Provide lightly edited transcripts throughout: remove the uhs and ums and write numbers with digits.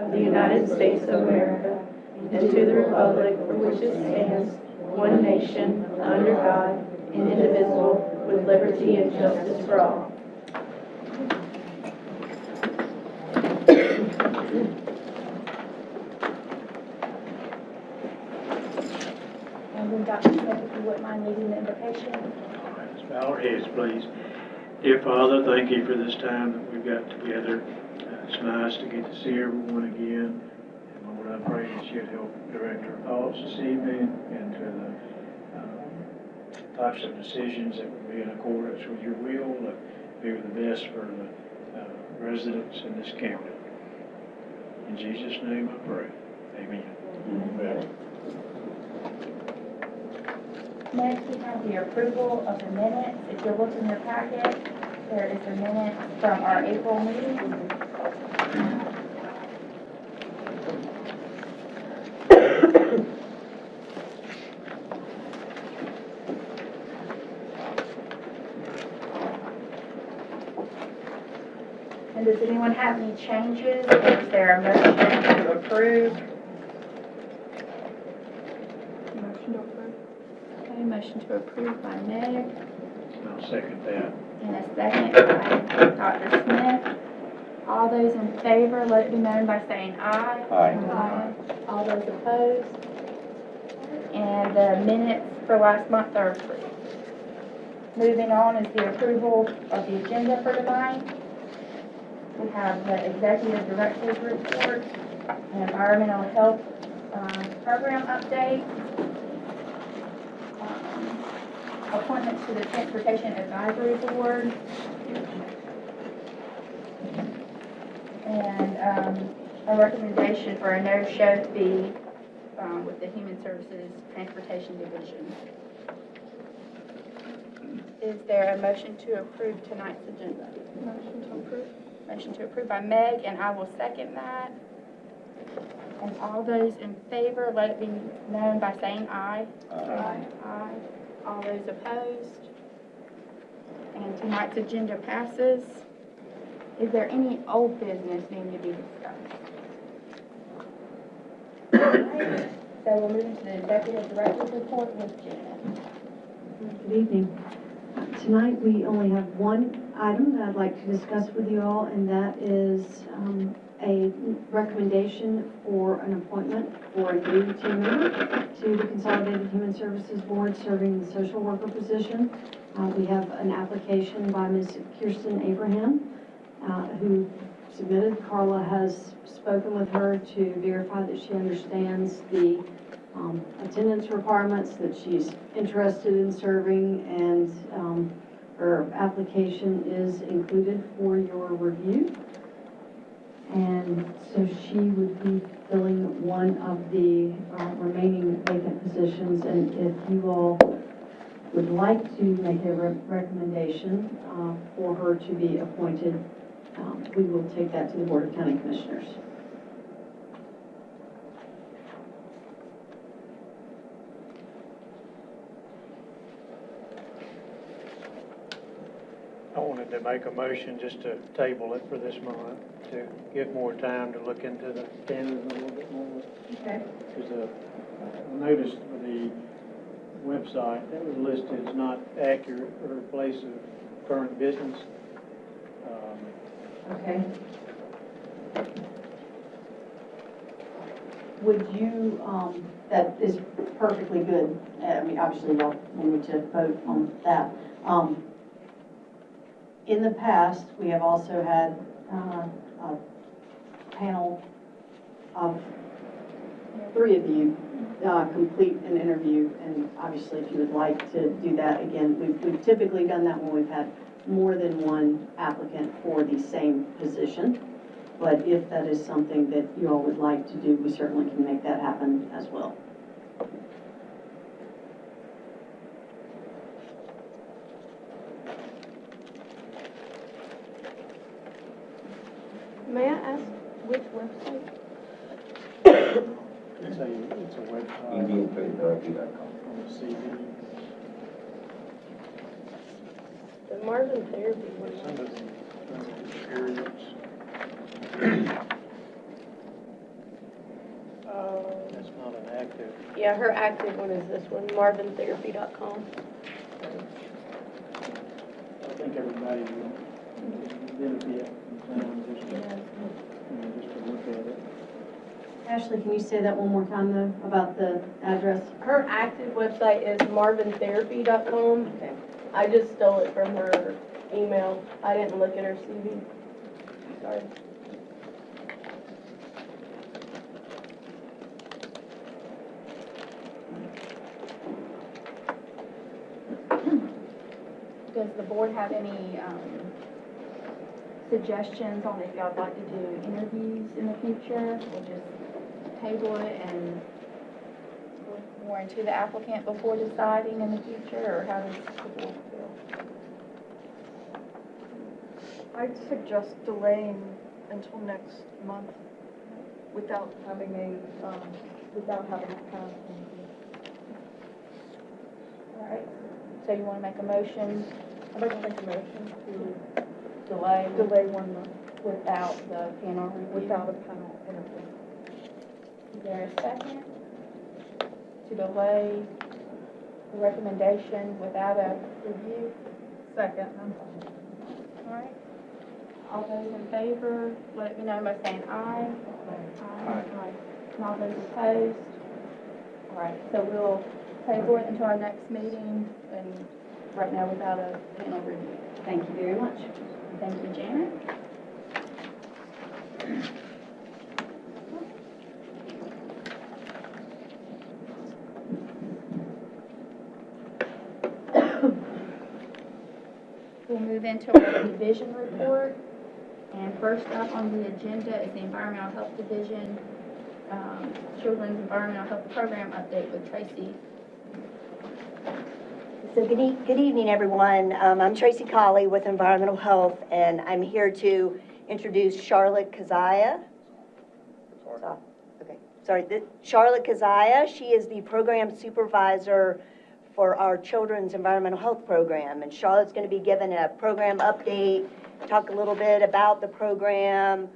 of the United States of America and to the republic for which it stands, one nation, under God, indivisible, with liberty and justice for all. And then Dr. Smith, if you wouldn't mind leading the invocation. Let's bow our heads, please. Dear Father, thank you for this time that we've got together. It's nice to get to see everyone again. And Lord, I pray that you'd help direct our thoughts this evening into the types of decisions that would be in accordance with your will, that be the best for the residents in this county. In Jesus' name I pray. Amen. Amen. Next, we have the approval of the minutes. If you look in your packet, there is the minutes from our April meeting. And does anyone have any changes? Is there a motion to approve? Motion to approve. Okay, motion to approve by Meg. I'll second that. And a second by Dr. Smith. All those in favor, let it be known by saying aye. Aye. All those opposed. And the minutes for last month are approved. Moving on is the approval of the agenda for tonight. We have the executive director's report, an environmental health program update, appointments to the Transportation Advisory Board, and a recommendation for a no-show fee with the Human Services Transportation Division. Is there a motion to approve tonight's agenda? Motion to approve. Motion to approve by Meg, and I will second that. And all those in favor, let it be known by saying aye. Aye. Aye. All those opposed? And tonight's agenda passes. Is there any old business needing to be discussed? So we'll move into the executive director's report with Janet. Good evening. Tonight we only have one item that I'd like to discuss with you all, and that is a recommendation for an appointment for a new team member to the Consolidated Human Services Board serving the social worker position. We have an application by Ms. Kirsten Abraham, who submitted. Carla has spoken with her to verify that she understands the attendance requirements, that she's interested in serving, and her application is included for your review. And so she would be filling one of the remaining vacant positions, and if you all would like to make a recommendation for her to be appointed, we will take that to the Board of County Commissioners. I wanted to make a motion just to table it for this month, to get more time to look into the standards a little bit more. Okay. Because I noticed with the website that was listed as not accurate or a place of current business. Okay. Would you, that is perfectly good. I mean, obviously y'all need to vote on that. In the past, we have also had a panel of 3 of you complete an interview, and obviously if you would like to do that again, we've typically done that when we've had more than one applicant for the same position. But if that is something that you all would like to do, we certainly can make that happen as well. May I ask which website? It's a website indianfaiththerapy.com. on the CD. The Marvin Therapy one. Some of the experience. That's not an active. Yeah, her active one is this one, marvintherapy.com. I think everybody will benefit from just to look at it. Ashley, can you say that one more time though, about the address? Her active website is marvintherapy.com. Okay. I just stole it from her email. I didn't look at her CV. Sorry. Does the board have any suggestions on if y'all would like to do interviews in the future? We'll just table it and look more into the applicant before deciding in the future, or how does the board feel? I'd suggest delaying until next month without having a panel. All right, so you want to make a motion I'd like to make a motion to delay delay 1 month without the panel review? without a panel interview. Is there a second to delay the recommendation without a review? Second. All right. All those in favor, let me know by saying aye. Aye. And all those opposed? All right, so we'll table it until our next meeting, and right now without a panel review. Thank you very much. Thank you, Janet. We'll move into our division report. And first up on the agenda is the Environmental Health Division, Children's Environmental Health Program update with Tracy. So good evening, everyone. I'm Tracy Colley with Environmental Health, and I'm here to introduce Charlotte Kazaya. Charlotte Kazaya. She is the program supervisor for our Children's Environmental Health Program, and Charlotte's going to be given a program update, talk a little bit about the program,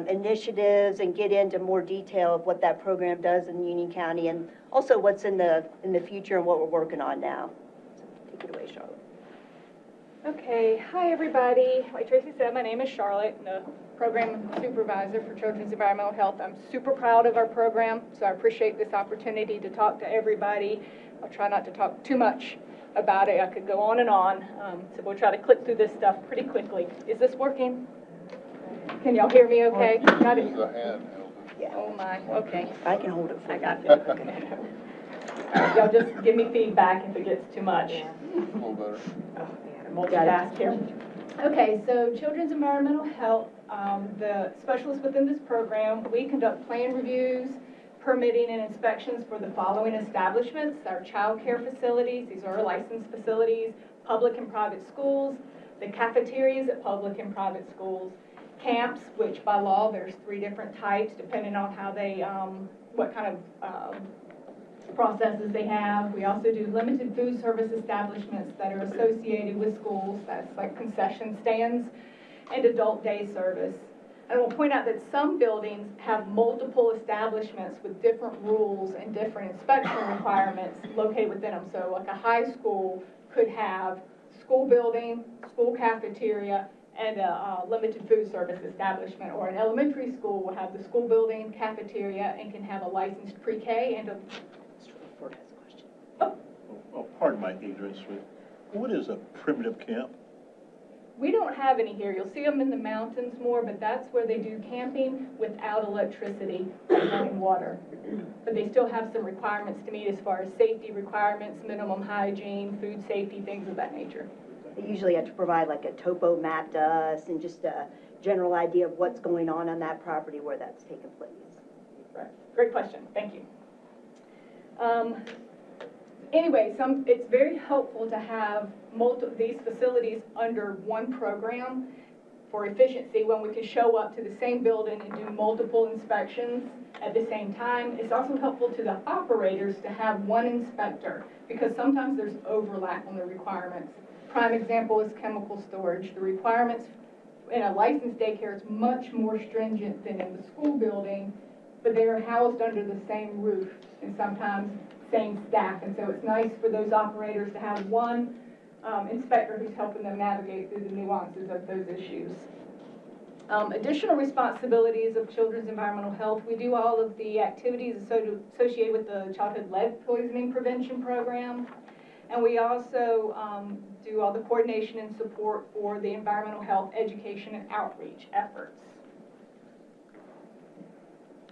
initiatives, and get into more detail of what that program does in Union County, and also what's in the future and what we're working on now. Take it away, Charlotte. Okay, hi everybody. Like Tracy said, my name is Charlotte, the program supervisor for Children's Environmental Health. I'm super proud of our program, so I appreciate this opportunity to talk to everybody. I'll try not to talk too much about it. I could go on and on, so we'll try to click through this stuff pretty quickly. Is this working? Can y'all hear me okay? Got it? Yeah. Oh my, okay. I can hold it for I you. got you. Y'all just give me feedback if it gets too much. Multitask here. Okay, so Children's Environmental Health, the specialists within this program, we conduct plan reviews, permitting and inspections for the following establishments: our child care facilities, these are our licensed facilities, public and private schools, the cafeterias at public and private schools, camps, which by law there's 3 different types depending on how they, what kind of processes they have. We also do limited food service establishments that are associated with schools, that's like concession stands, and adult day service. And I will point out that some buildings have multiple establishments with different rules and different inspection requirements located within them. So like a high school could have school building, school cafeteria, and a limited food service establishment, or an elementary school will have the school building, cafeteria, and can have a licensed pre-K and a... Ford has a question. Oh, pardon my ignorance. What is a primitive camp? We don't have any here. You'll see them in the mountains more, but that's where they do camping without electricity and running water. But they still have some requirements to meet as far as safety requirements, minimum hygiene, food safety, things of that nature. They usually have to provide like a topo map to us and just a general idea of what's going on that property where that's taking place. Right. Great question. Thank you. Anyway, it's very helpful to have these facilities under one program for efficiency when we can show up to the same building and do multiple inspections at the same time. It's also helpful to the operators to have one inspector because sometimes there's overlap on the requirements. Prime example is chemical storage. The requirements in a licensed daycare is much more stringent than in the school building but they are housed under the same roof and sometimes same staff. And so it's nice for those operators to have one inspector who's helping them navigate through the nuances of those issues. Additional responsibilities of children's environmental health, we do all of the activities associated with the childhood lead poisoning prevention program. And we also do all the coordination and support for the environmental health education and outreach efforts.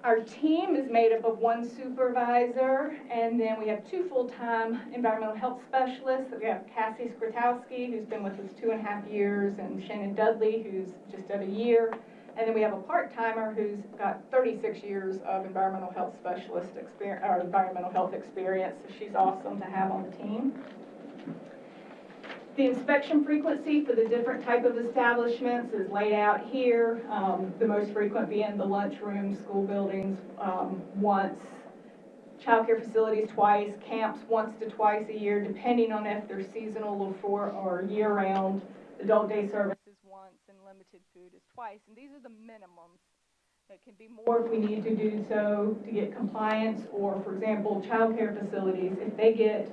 Our team is made up of one supervisor, and then we have 2 full-time environmental health specialists. We have Cassie Skritowski, who's been with us 2.5 years, and Shannon Dudley, who's just at a year. And then we have a part-timer who's got 36 years of environmental health specialist experience, or environmental health experience. So she's awesome to have on the team. The inspection frequency for the different type of establishments is laid out here. The most frequent being the lunchroom, school buildings once, childcare facilities twice, camps once to twice a year, depending on if they're seasonal or year-round. Adult day services once, and limited food is twice. And these are the minimums. It can be more if we need to do so to get compliance, or, for example, childcare facilities, if they get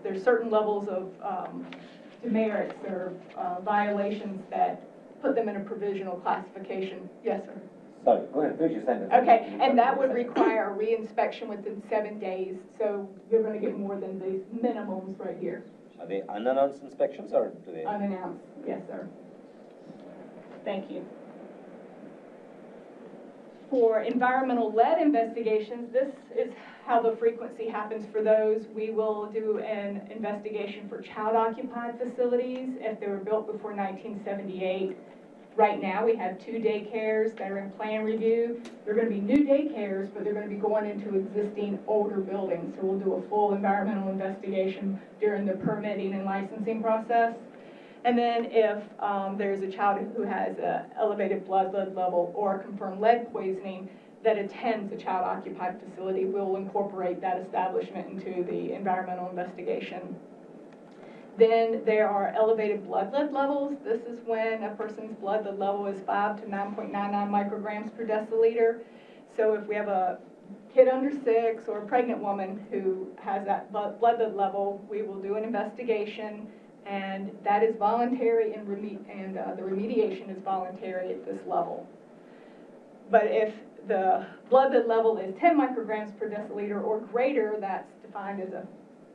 there's certain levels of demerits or violations that put them in a provisional classification. Yes, sir. Sorry, go ahead, finish your sentence. Okay, and that would require a re-inspection within 7 days, so you're going to get more than these minimums right here. Are they unannounced inspections or do they? Unannounced, yes, sir. Thank you. For environmental lead investigations, this is how the frequency happens for those. We will do an investigation for child-occupied facilities if they were built before 1978. Right now, we have 2 daycares that are in plan review. They're going to be new daycares, but they're going to be going into existing older buildings. So we'll do a full environmental investigation during the permitting and licensing process. And then if there's a child who has an elevated blood lead level or confirmed lead poisoning that attends a child-occupied facility, we'll incorporate that establishment into the environmental investigation. Then there are elevated blood lead levels. This is when a person's blood lead level is 5 to 9.99 micrograms per deciliter. So if we have a kid under 6 or a pregnant woman who has that blood lead level, we will do an investigation, and that is voluntary, and the remediation is voluntary at this level. But if the blood lead level is 10 micrograms per deciliter or greater, that's defined as a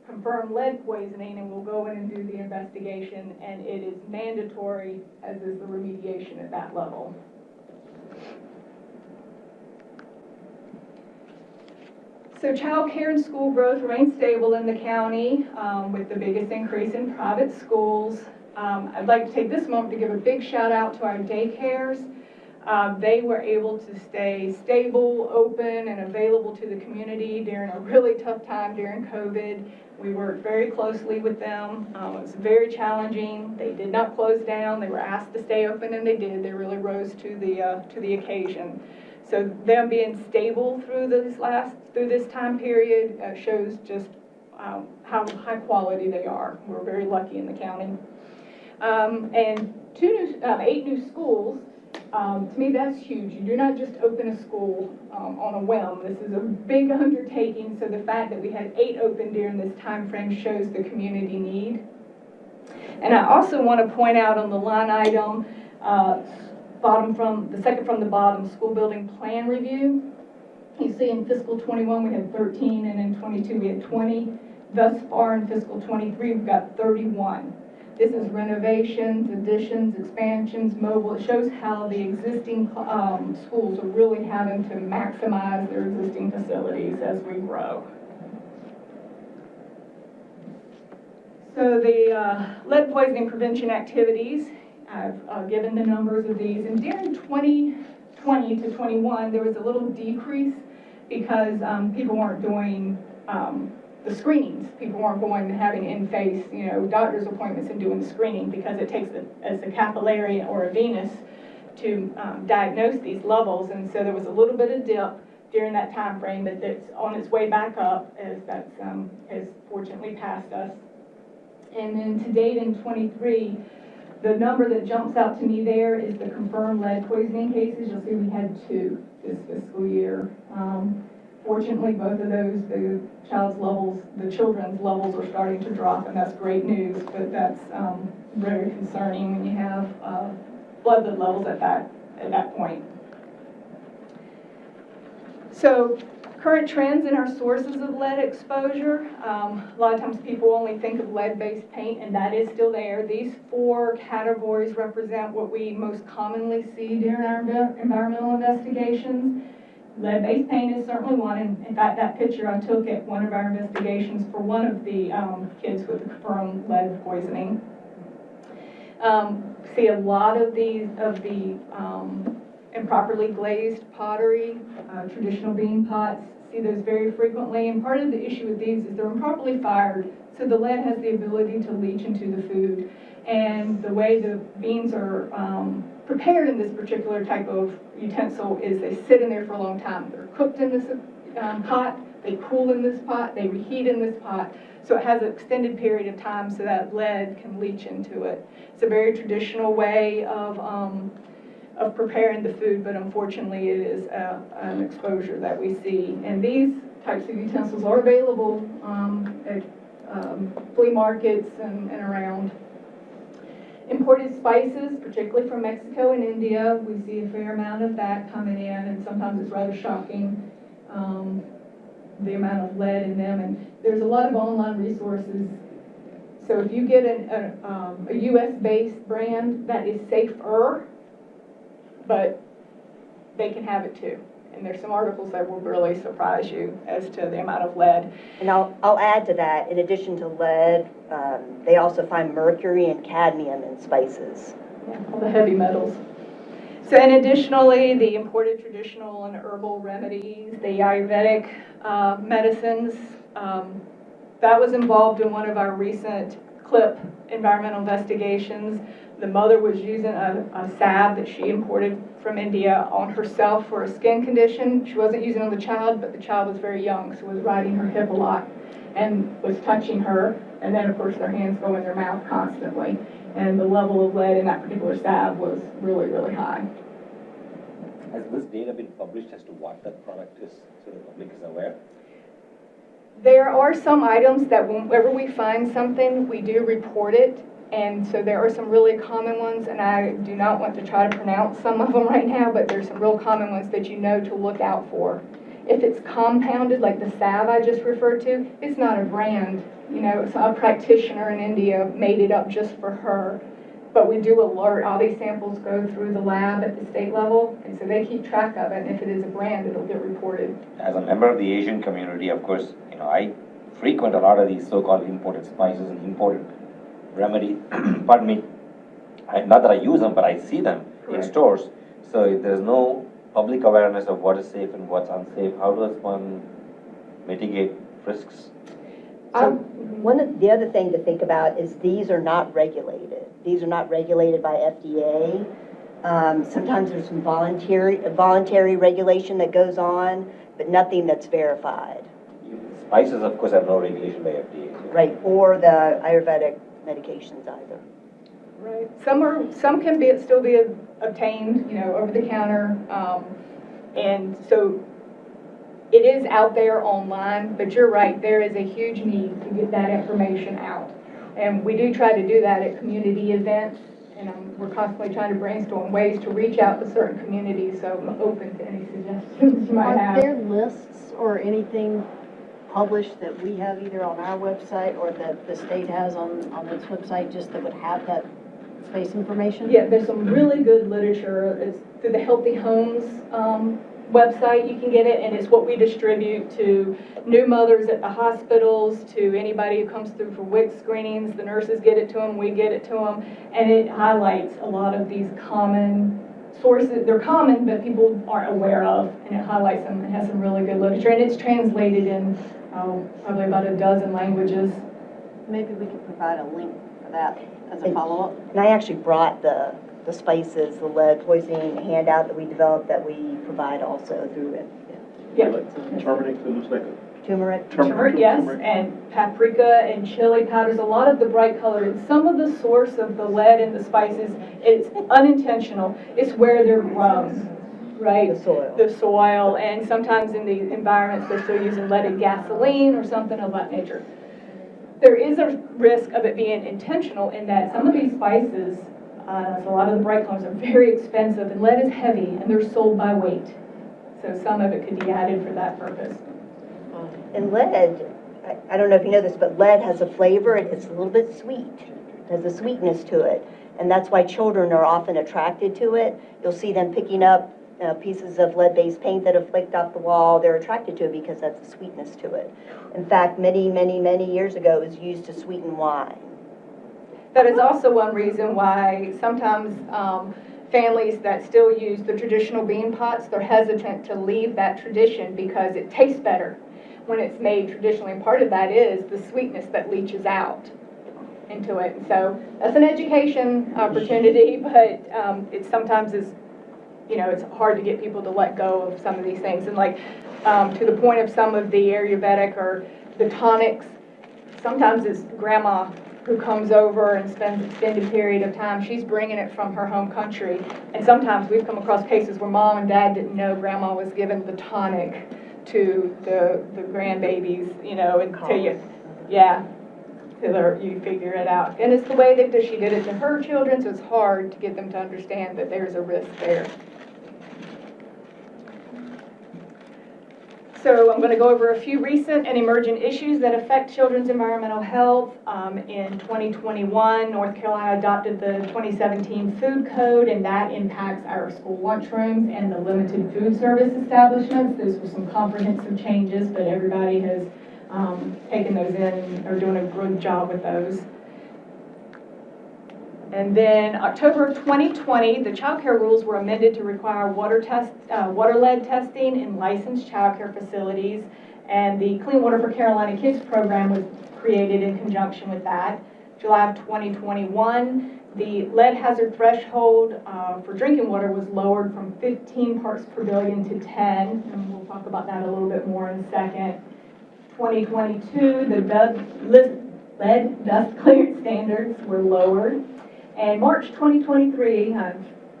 confirmed lead poisoning, and we'll go in and do the investigation, and it is mandatory, as is the remediation at that level. So child care and school growth remains stable in the county, with the biggest increase in private schools. I'd like to take this moment to give a big shout out to our daycares. They were able to stay stable, open, and available to the community during a really tough time during COVID. We worked very closely with them. It was very challenging. They did not close down. They were asked to stay open, and they did. They really rose to the occasion. So them being stable through this time period shows just how high quality they are. We're very lucky in the county. And 8 new schools. To me, that's huge. You do not just open a school on a whim. This is a big undertaking, so the fact that we had 8 open during this time frame shows the community need. And I also want to point out on the line item, second from the bottom, school building plan review. You see in fiscal 21 we had 13, and in 22 we had 20. Thus far in fiscal 23 we've got 31. This is renovations, additions, expansions, mobile. It shows how the existing schools are really having to maximize their existing facilities as we grow. So the lead poisoning prevention activities, I've given the numbers of these. And during 2020 to 21, there was a little decrease because people weren't doing the screenings. People weren't going and having in-face, doctor's appointments and doing the screening, because it takes a capillary or a venous to diagnose these levels. And so there was a little bit of dip during that time frame, but it's on its way back up as that's has fortunately passed us. And then to date in 23, The number that jumps out to me there is the confirmed lead poisoning cases. You'll see we had 2 this fiscal year. Fortunately, both of those, the children's levels are starting to drop, and that's great news, but that's very concerning when you have blood levels at that point. So, current trends in our sources of lead exposure. A lot of times people only think of lead-based paint, and that is still there. These 4 categories represent what we most commonly see during our environmental investigations. Lead-based paint is certainly one, and in fact, that picture I took at one of our investigations for one of the kids with confirmed lead poisoning. See a lot of the improperly glazed pottery, traditional bean pots, see those very frequently. And part of the issue with these is they're improperly fired, so the lead has the ability to leach into the food. And the way the beans are prepared in this particular type of utensil is they sit in there for a long time. They're cooked in this pot, they cool in this pot, they reheat in this pot. So it has an extended period of time so that lead can leach into it. It's a very traditional way of preparing the food, but unfortunately it is an exposure that we see. And these types of utensils are available at flea markets and around. Imported spices, particularly from Mexico and India, we see a fair amount of that coming in, and sometimes it's rather shocking, the amount of lead in them. And there's a lot of online resources. So if you get a U.S.-based brand that is safer, but they can have it too. And there's some articles that will really surprise you as to the amount of lead. And I'll add to that, in addition to lead, they also find mercury and cadmium in spices. Yeah, all the heavy metals. So, and additionally, the imported traditional and herbal remedies, the Ayurvedic medicines, that was involved in one of our recent CLIP environmental investigations. The mother was using a salve that she imported from India on herself for a skin condition. She wasn't using it on the child, but the child was very young, so was riding her hip a lot and was touching her. And then, of course, their hands go in their mouth constantly. And the level of lead in that particular salve was really, really high. Has this data been published as to what that product is, so the public is aware? There are some items that whenever we find something, we do report it. And so there are some really common ones, and I do not want to try to pronounce some of them right now, but there's some real common ones that you know to look out for. If it's compounded, like the salve I just referred to, it's not a brand. You know, it's a practitioner in India made it up just for her. But we do alert, all these samples go through the lab at the state level, and so they keep track of it, and if it is a brand, it'll get reported. As a member of the Asian community, of course, you know, I frequent a lot of these so-called imported spices and imported remedy, pardon me, not that I use them, but I see them in stores. So if there's no public awareness of what is safe and what's unsafe, how does one mitigate risks? So the other thing to think about is these are not regulated. These are not regulated by FDA. Sometimes there's some voluntary regulation that goes on, but nothing that's verified. Spices, of course, have no regulation by FDA. So. Right, or the Ayurvedic medications either. Right. Some can still be obtained, you know, over the counter, and so it is out there online. But you're right, there is a huge need to get that information out, and we do try to do that at community events, and we're constantly trying to brainstorm ways to reach out to certain communities. So I'm open to any suggestions you might have. Are there lists or anything published that we have either on our website or that the state has on its website just that would have that space information? Yeah, there's some really good literature. It's through the Healthy Homes website you can get it, and it's what we distribute to new mothers at the hospitals, to anybody who comes through for WIC screenings. The nurses get it to them, we get it to them, and it highlights a lot of these common sources. They're common, but people aren't aware of, and it highlights them. It has some really good literature, and it's translated in probably about a dozen languages. Maybe we could provide a link for that as a follow-up. And I actually brought the spices, the lead poisoning handout that we developed that we provide also through it. Yeah. Terminix, it looks like a Turmeric? Turmeric, yes, Turmeric. and paprika and chili powders, a lot of the bright colors. Some of the source of the lead in the spices, it's unintentional. It's where they're grown, right? The soil. The soil, and sometimes in the environments, they're still using leaded gasoline or something of that nature. There is a risk of it being intentional in that some of these spices, so a lot of the bright colors are very expensive, and lead is heavy, and they're sold by weight. So some of it could be added for that purpose. And lead, I don't know if you know this, but lead has a flavor, it's a little bit sweet. It has a sweetness to it. And that's why children are often attracted to it. You'll see them picking up pieces of lead-based paint that have flaked off the wall. They're attracted to it because that's a sweetness to it. In fact, many, many, many years ago, it was used to sweeten wine. That is also one reason why sometimes families that still use the traditional bean pots, they're hesitant to leave that tradition because it tastes better when it's made traditionally. And part of that is the sweetness that leaches out into it. And so that's an education opportunity, but it sometimes is, it's hard to get people to let go of some of these things. And like to the point of some of the Ayurvedic or the tonics, sometimes it's grandma who comes over and spends an extended period of time. She's bringing it from her home country. And sometimes we've come across cases where mom and dad didn't know grandma was given the tonic to the grandbabies, until you figure it out. And it's the way that she did it to her children, so it's hard to get them to understand that there's a risk there. So I'm going to go over a few recent and emerging issues that affect children's environmental health. In 2021, North Carolina adopted the 2017 Food Code, and that impacts our school lunchrooms and the limited food service establishments. Those were some comprehensive changes, but everybody has taken those in and are doing a good job with those. And then October of 2020, the child care rules were amended to require water lead testing in licensed child care facilities, and the Clean Water for Carolina Kids program was created in conjunction with that. July of 2021, the lead hazard threshold for drinking water was lowered from 15 parts per billion to 10, and we'll talk about that a little bit more in a second. 2022, the lead dust clearance standards were lowered. And March 2023,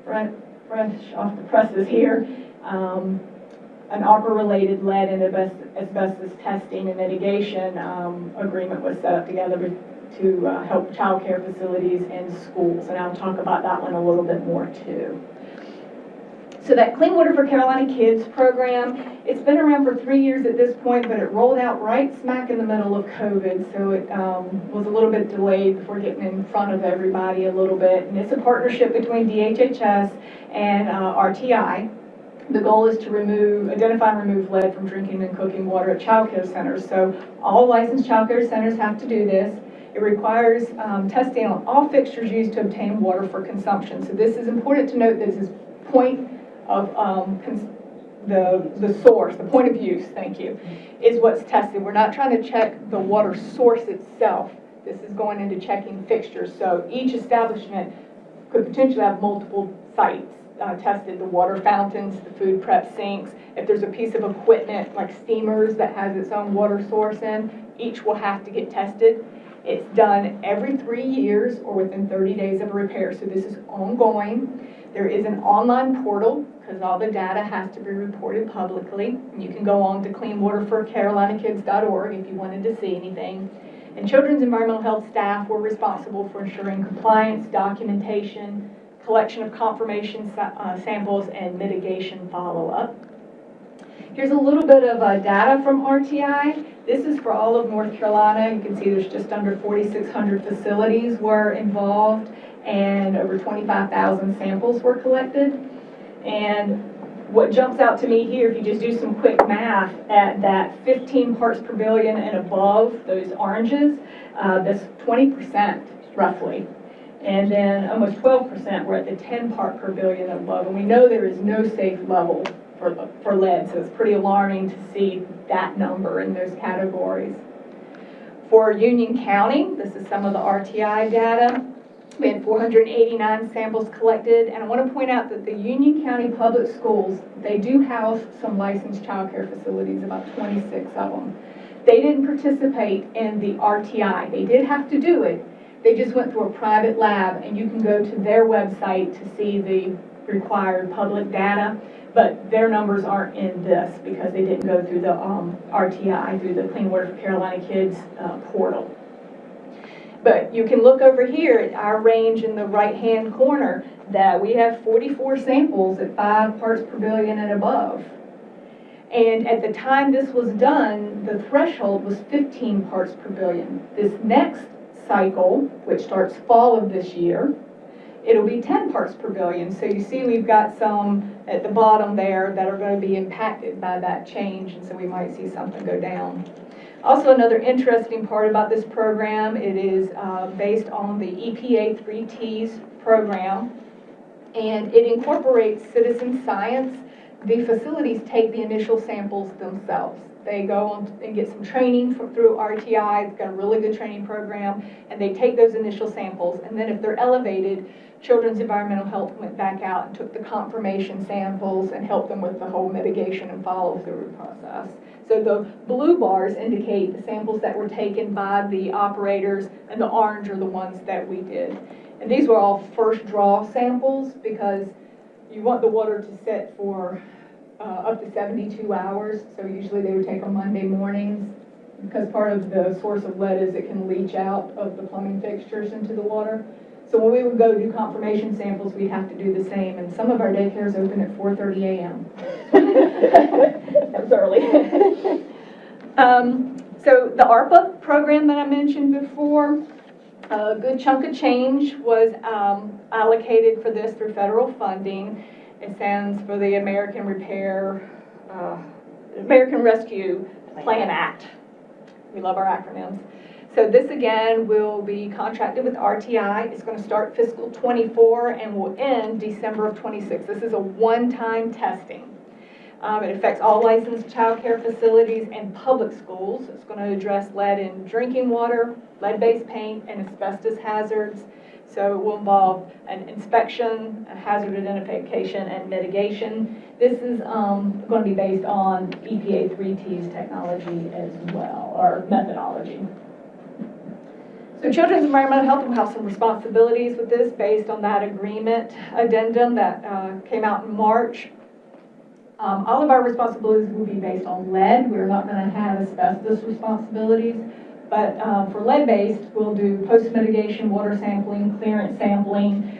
fresh off the presses here, an ARPA-related lead and asbestos testing and mitigation agreement was set up together to help child care facilities and schools. And I'll talk about that one a little bit more too. So that Clean Water for Carolina Kids program, it's been around for 3 years at this point, but it rolled out right smack in the middle of COVID, so it was a little bit delayed before getting in front of everybody a little bit. And it's a partnership between DHHS and RTI. The goal is to identify and remove lead from drinking and cooking water at child care centers. So all licensed child care centers have to do this. It requires testing on all fixtures used to obtain water for consumption. So this is important to note. This is point of the source, the point of use, thank you, is what's tested. We're not trying to check the water source itself. This is going into checking fixtures. So each establishment could potentially have multiple sites tested, the water fountains, the food prep sinks. If there's a piece of equipment like steamers that has its own water source in, each will have to get tested. It's done every 3 years or within 30 days of a repair. So this is ongoing. There is an online portal because all the data has to be reported publicly. You can go on to cleanwaterforcarolinakids.org if you wanted to see anything. And children's environmental health staff were responsible for ensuring compliance, documentation, collection of confirmation samples, and mitigation follow-up. Here's a little bit of data from RTI. This is for all of North Carolina. You can see there's just under 4,600 facilities were involved, and over 25,000 samples were collected. And what jumps out to me here, if you just do some quick math at that 15 parts per billion and above, those oranges, that's 20% roughly. And then almost 12% were at the 10 part per billion and above. And we know there is no safe level for lead, so it's pretty alarming to see that number in those categories. For Union County, this is some of the RTI data. We had 489 samples collected, and I want to point out that the Union County Public Schools, they do house some licensed child care facilities, about 26 of them. They didn't participate in the RTI. They did have to do it. They just went through a private lab, and you can go to their website to see the required public data, but their numbers aren't in this because they didn't go through the RTI, through the Clean Water for Carolina Kids portal. But you can look over here at our range in the right-hand corner that we have 44 samples at 5 parts per billion and above. And at the time this was done, the threshold was 15 parts per billion. This next cycle, which starts fall of this year, it'll be 10 parts per billion. So you see we've got some at the bottom there that are going to be impacted by that change, and so we might see something go down. Also, another interesting part about this program, it is based on the EPA 3Ts program, and it incorporates citizen science. The facilities take the initial samples themselves. They go on and get some training through RTI. It's got a really good training program, and they take those initial samples, and then if they're elevated, Children's Environmental Health went back out and took the confirmation samples and helped them with the whole mitigation and follow-through process. So the blue bars indicate the samples that were taken by the operators, and the orange are the ones that we did. And these were all first draw samples because you want the water to sit for up to 72 hours. So usually they would take on Monday mornings because part of the source of lead is it can leach out of the plumbing fixtures into the water. So when we would go do confirmation samples, we'd have to do the same. And some of our daycares open at 4:30 a.m. That was early. So the ARPA program that I mentioned before, a good chunk of change was allocated for this through federal funding. It stands for the American Rescue Plan Act. We love our acronyms. So this again will be contracted with RTI. It's going to start fiscal 24 and will end December of 26. This is a one-time testing. It affects all licensed child care facilities and public schools. It's going to address lead in drinking water, lead-based paint, and asbestos hazards. So it will involve an inspection, a hazard identification, and mitigation. This is going to be based on EPA 3Ts technology as well, or methodology. So Children's Environmental Health will have some responsibilities with this based on that agreement addendum that came out in March. All of our responsibilities will be based on lead. We're not going to have asbestos responsibilities, but for lead-based, we'll do post-mitigation water sampling, clearance sampling,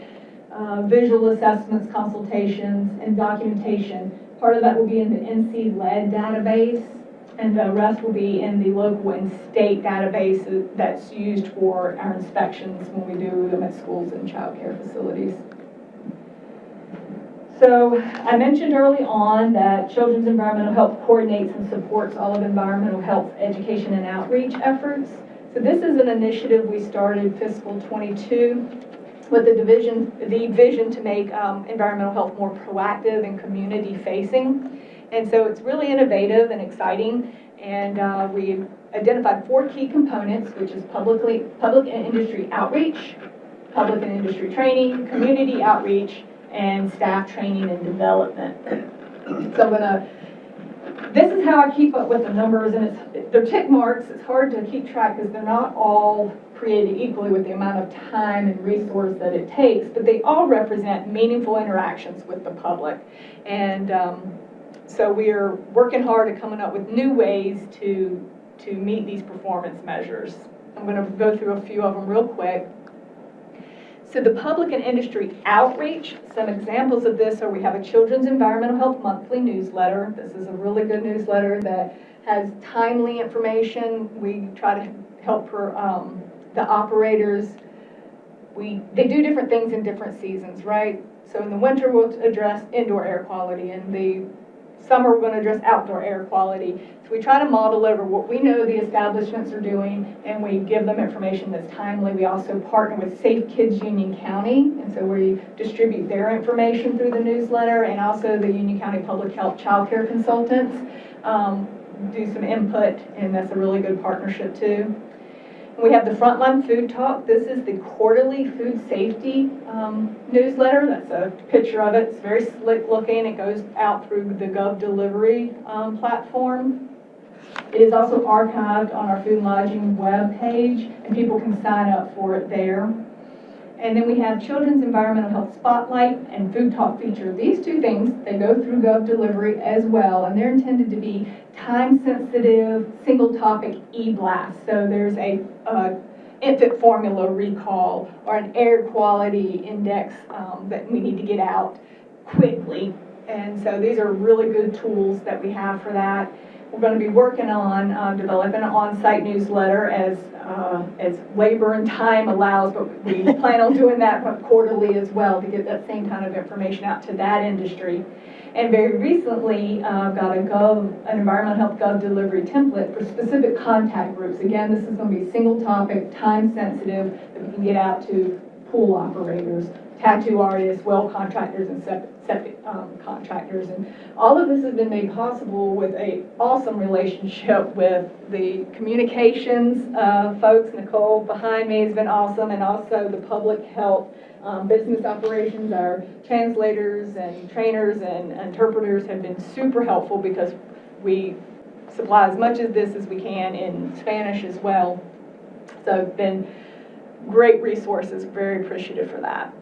visual assessments, consultations, and documentation. Part of that will be in the NC lead database, and the rest will be in the local and state databases that's used for our inspections when we do them at schools and child care facilities. So I mentioned early on that Children's Environmental Health coordinates and supports all of environmental health education and outreach efforts. So this is an initiative we started fiscal 22 with the vision to make environmental health more proactive and community facing. And so it's really innovative and exciting, and we identified 4 key components, which is public and industry outreach, public and industry training, community outreach, and staff training and development. So this is how I keep up with the numbers, and they're tick marks. It's hard to keep track because they're not all created equally with the amount of time and resource that it takes, but they all represent meaningful interactions with the public. And so we're working hard at coming up with new ways to meet these performance measures. I'm going to go through a few of them real quick. So the public and industry outreach, some examples of this are we have a Children's Environmental Health monthly newsletter. This is a really good newsletter that has timely information. We try to help the operators. They do different things in different seasons, right? So in the winter we'll address indoor air quality. In the summer we're going to address outdoor air quality. So we try to model over what we know the establishments are doing, and we give them information that's timely. We also partner with Safe Kids Union County, and so we distribute their information through the newsletter, and also the Union County Public Health Child Care Consultants do some input, and that's a really good partnership too. We have the Frontline Food Talk. This is the quarterly food safety newsletter. That's a picture of it. It's very slick looking. It goes out through the Gov Delivery platform. It is also archived on our Food and Lodging web page, and people can sign up for it there. And then we have Children's Environmental Health Spotlight and Food Talk feature. These two things, they go through Gov Delivery as well, and they're intended to be time-sensitive, single-topic e-blast. So there's a infant formula recall or an air quality index that we need to get out quickly. And so these are really good tools that we have for that. We're going to be working on developing an on-site newsletter as labor and time allows, but we plan on doing that quarterly as well to get that same kind of information out to that industry. And very recently, got an environmental health Gov Delivery template for specific contact groups. Again, this is going to be single topic, time sensitive, that we can get out to pool operators, tattoo artists, well contractors, and septic contractors. And all of this has been made possible with an awesome relationship with the communications folks. Nicole behind me has been awesome, and also the public health business operations. Our translators and trainers and interpreters have been super helpful because we supply as much of this as we can in Spanish as well. So it's been great resources, very appreciative for that.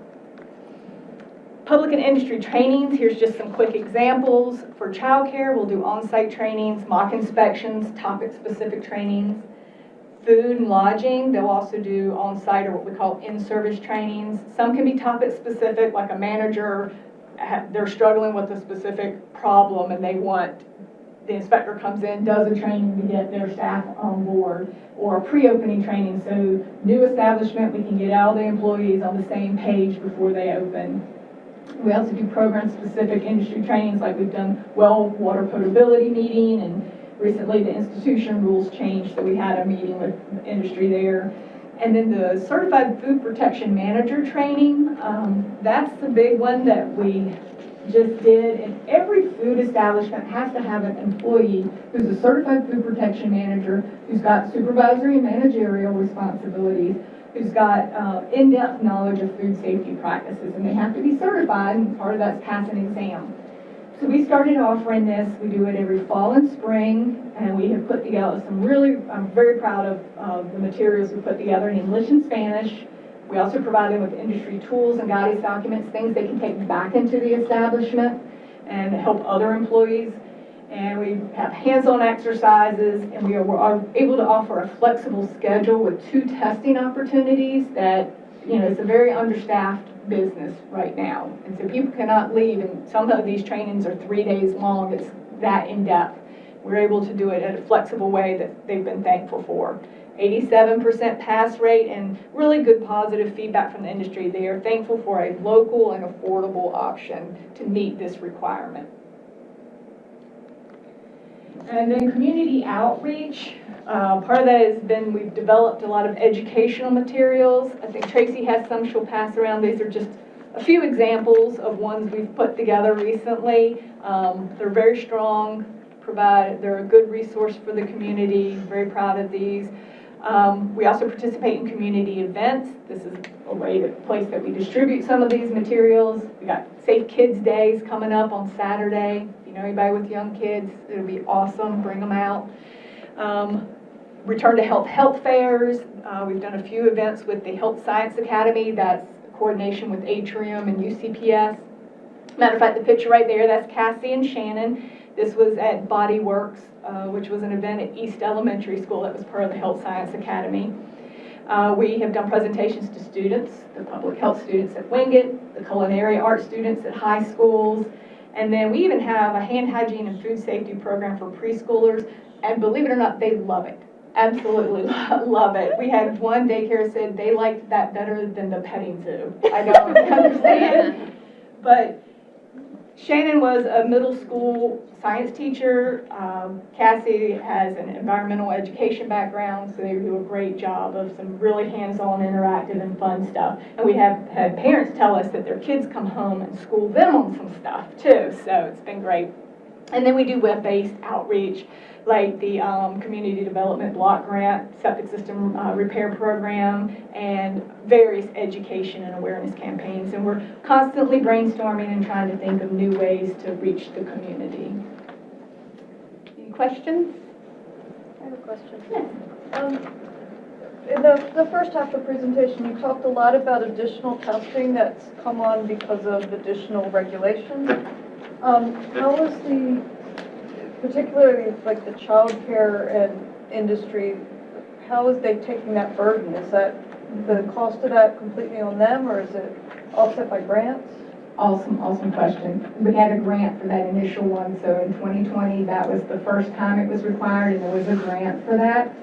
Public and industry trainings, here's just some quick examples. For childcare, we'll do on-site trainings, mock inspections, topic-specific trainings. Food and lodging, they'll also do on-site or what we call in-service trainings. Some can be topic-specific, like a manager, they're struggling with a specific problem and they want, the inspector comes in, does a training to get their staff on board, or a pre-opening training, so new establishment, we can get all the employees on the same page before they open. We also do program-specific industry trainings, like we've done well water potability meeting, and recently the institution rules changed, so we had a meeting with industry there. And then the Certified Food Protection Manager training, that's the big one that we just did. And every food establishment has to have an employee who's a Certified Food Protection Manager, who's got supervisory and managerial responsibilities, who's got in-depth knowledge of food safety practices, and they have to be certified, and part of that's pass an exam. So we started offering this. We do it every fall and spring, and we have put together some really, I'm very proud of the materials we put together in English and Spanish. We also provide them with industry tools and guidance documents, things they can take back into the establishment and help other employees. And we have hands-on exercises, and we are able to offer a flexible schedule with 2 testing opportunities that, you know, it's a very understaffed business right now. And so people cannot leave, and some of these trainings are 3 days long. It's that in-depth. We're able to do it in a flexible way that they've been thankful for. 87% pass rate and really good positive feedback from the industry. They are thankful for a local and affordable option to meet this requirement. And then community outreach, part of that has been we've developed a lot of educational materials. I think Tracy has some she'll pass around. These are just a few examples of ones we've put together recently. They're very strong, they're a good resource for the community. Very proud of these. We also participate in community events. This is a place that we distribute some of these materials. We got Safe Kids Days coming up on Saturday. If you know anybody with young kids, it'll be awesome. Bring them out. Return to health fairs. We've done a few events with the Health Science Academy. That's coordination with Atrium and UCPS. Matter of fact, the picture right there, that's Cassie and Shannon. This was at Body Works, which was an event at East Elementary School that was part of the Health Science Academy. We have done presentations to students, the public health students at Wingate, the culinary arts students at high schools, and then we even have a hand hygiene and food safety program for preschoolers, and believe it or not, they love it. Absolutely love it. We had one daycare said they liked that better than the petting zoo. I don't understand, but Shannon was a middle school science teacher. Cassie has an environmental education background, so they do a great job of some really hands-on, interactive, and fun stuff. And we have had parents tell us that their kids come home and school them on some stuff, too, so it's been great. And then we do web-based outreach, like the Community Development Block Grant, Septic System Repair Program, and various education and awareness campaigns. And we're constantly brainstorming and trying to think of new ways to reach the community. Any questions? I have a question. Yes. In the first half of the presentation, you talked a lot about additional testing that's come on because of additional regulations. How is the, particularly like the childcare and industry, how is they taking that burden? Is that the cost of that completely on them, or is it offset by grants? Awesome question. We had a grant for that initial one, so in 2020, that was the first time it was required, and there was a grant for that.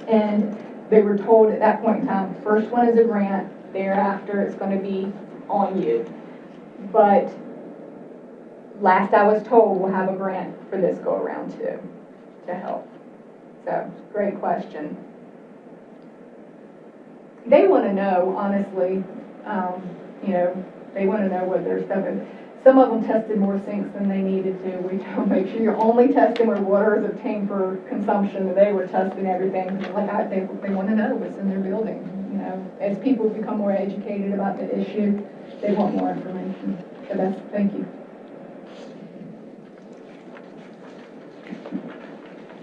And they were told at that point in time, first one is a grant, thereafter it's going to be on you. But last I was told, we'll have a grant for this go around too, to help. So, great question. They want to know, honestly, they want to know what their stuff is. Some of them tested more sinks than they needed to. We don't make sure you're only testing where water is obtained for consumption, and they were testing everything. They want to know what's in their building. As people become more educated about the issue, they want more information. So thank you.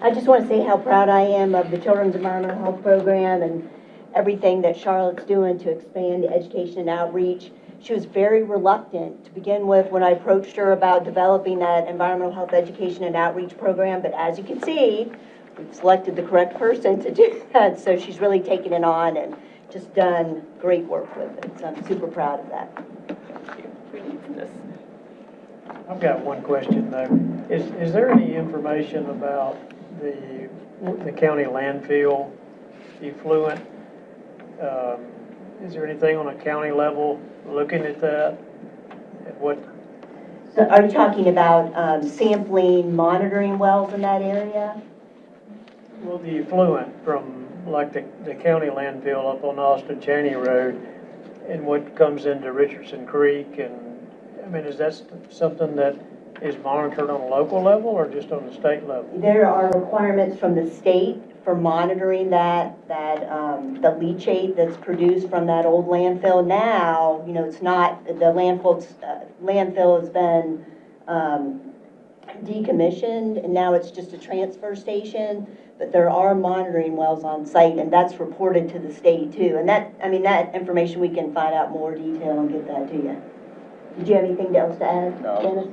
I just want to say how proud I am of the Children's Environmental Health Program and everything that Charlotte's doing to expand education and outreach. She was very reluctant to begin with when I approached her about developing that environmental health education and outreach program, but as you can see, we've selected the correct person to do that, so she's really taken it on and just done great work with it, so I'm super proud of that. I've got one question though. Is there any information about the county landfill effluent? Is there anything on a county level looking at that? At what? So are you talking about sampling, monitoring wells in that area? Well, the effluent from like the county landfill up on Austin Cheney Road and what comes into Richardson Creek, and I mean, is that something that is monitored on a local level or just on the state level? There are requirements from the state for monitoring the leachate that's produced from that old landfill. Now, it's not, the landfill has been decommissioned, and now it's just a transfer station, but there are monitoring wells on site, and that's reported to the state too. And that information we can find out more detail and get that to you. Did you have anything else to add, Dennis?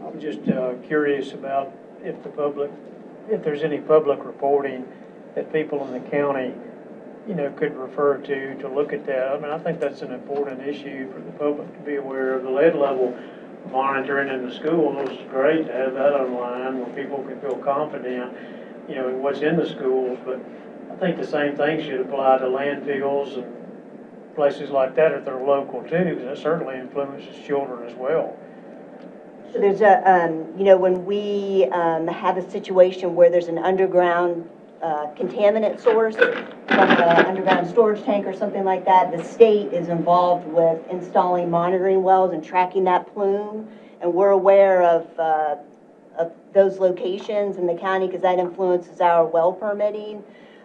I'm just curious about if there's any public reporting that people in the county, could refer to look at that. I mean, I think that's an important issue for the public to be aware of. The lead level monitoring in the schools is great to have that online where people can feel confident, in what's in the schools. But I think the same thing should apply to landfills and places like that if they're local too, because that certainly influences children as well. So there's when we have a situation where there's an underground contaminant source, like an underground storage tank or something like that, the state is involved with installing monitoring wells and tracking that plume, and we're aware of those locations in the county because that influences our well permitting.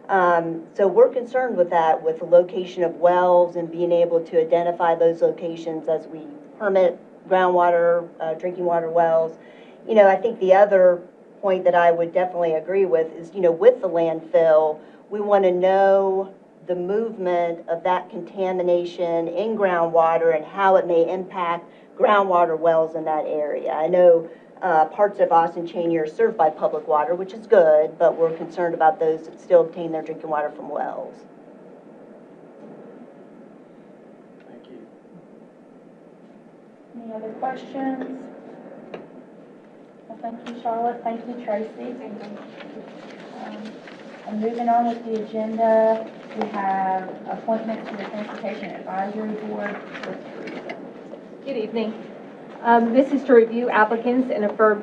So we're concerned with that, with the location of wells and being able to identify those locations as we permit groundwater, drinking water wells. I think the other point that I would definitely agree with is, with the landfill, we want to know the movement of that contamination in groundwater and how it may impact groundwater wells in that area. I know parts of Austin Cheney are served by public water, which is good, but we're concerned about those that still obtain their drinking water from wells. Thank you. Any other questions? Well, thank you, Charlotte. Thank you, Tracy. And moving on with the agenda, we have appointment to the Transportation Advisory Board with Teresa. Good evening. This is to review applicants and affirm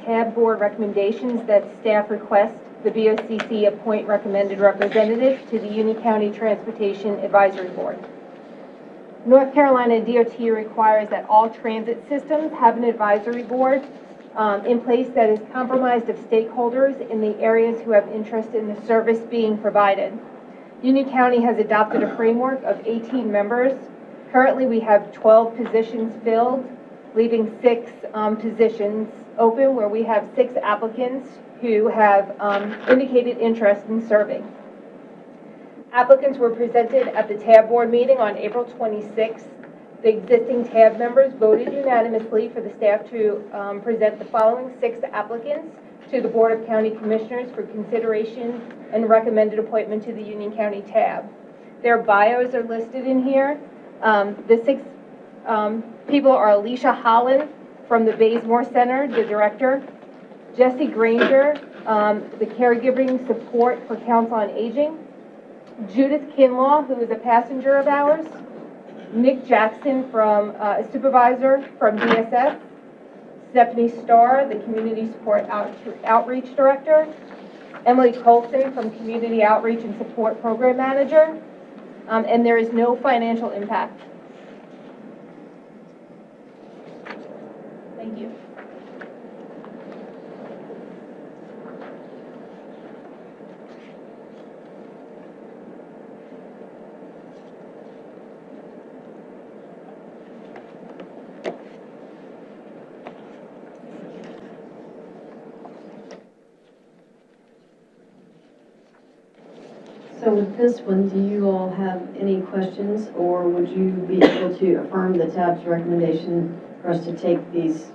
tab board recommendations that staff request the BOCC appoint recommended representative to the Union County Transportation Advisory Board. North Carolina DOT requires that all transit systems have an advisory board in place that is comprised of stakeholders in the areas who have interest in the service being provided. Union County has adopted a framework of 18 members. Currently, we have 12 positions filled, leaving 6 positions open, where we have 6 applicants who have indicated interest in serving. Applicants were presented at the TAB board meeting on April 26th. The existing TAB members voted unanimously for the staff to present the following 6 applicants to the Board of County Commissioners for consideration and recommended appointment to the Union County TAB. Their bios are listed in here. The 6 people are Alicia Holland from the Bazemore Center, the director, Jesse Granger, the caregiving support for Council on Aging, Judith Kinlaw, who is a passenger of ours, Nick Jackson, from a supervisor from DSS, Stephanie Starr, the Community Support Outreach Director, Emily Colson from Community Outreach and Support Program Manager, and there is no financial impact. Thank you. So with this one, do you all have any questions, or would you be able to affirm the TAB's recommendation for us to take these